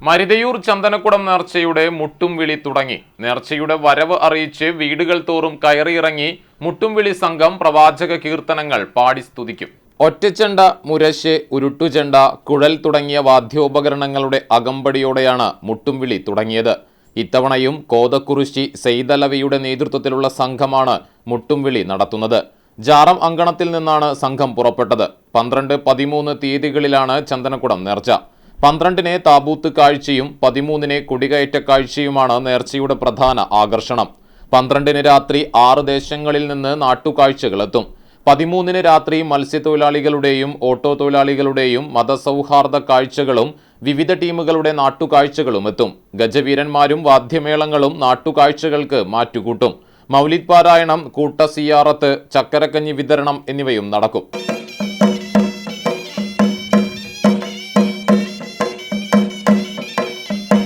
മരുതയൂർ ചന്ദനക്കുടം നേർച്ചയുടെ മുട്ടും വിളി തുടങ്ങി. നേർച്ചയുടെ വരവ് അറിയിച്ച് വീടുകൾ തോറും കയറിയിറങ്ങി മുട്ടുംവിളി സംഘം പ്രവാചക കീർത്തനങ്ങൾ പാടി സ്തുതിക്കും. ഒറ്റച്ചെണ്ട, മുരശ്, ഉരുട്ടുചെണ്ട, കുഴൽ തുടങ്ങിയ വാദ്യോപകരണങ്ങളുടെ അകമ്പടിയോടെയാണ് മുട്ടുംവിളി തുടങ്ങിയത്. ഇത്തവണയും കോതക്കുറിശി സെയ്തലവിയുടെ നേതൃത്വത്തിലുള്ള സംഘമാണ് മുട്ടുംവിളി നടത്തുന്നത്. ജാറം അങ്കണത്തിൽ നിന്നാണ് സംഘം പുറപ്പെട്ടത്. 12, 13 തീയതികളിലാണ് ചന്ദനക്കുടം നേർച്ച. 12-ന് താബൂത്ത് കാഴ്ചയും 13-ന് കൊടികയറ്റ കാഴ്ചയുമാണ് നേർച്ചയുടെ പ്രധാന ആകർഷണം. 12-ന് രാത്രി 6 ദേശങ്ങളിൽ നിന്ന് നാട്ടുകാഴ്ചകളെത്തും. 13-ന് രാത്രി മത്സ്യത്തൊഴിലാളികളുടെയും ഓട്ടോ തൊഴിലാളികളുടെയും മതസൗഹാർദ്ദ കാഴ്ചകളും വിവിധ ടീമുകളുടെ നാട്ടുകാഴ്ചകളും എത്തും. ഗജവീരന്മാരും വാദ്യമേളങ്ങളും നാട്ടുകാഴ്ചകൾക്ക് മാറ്റുകൂട്ടും. മൗലിദ് പാരായണം, കൂട്ട സിയാറത്ത്, ചക്കരക്കഞ്ഞി വിതരണം എന്നിവയും നടക്കും.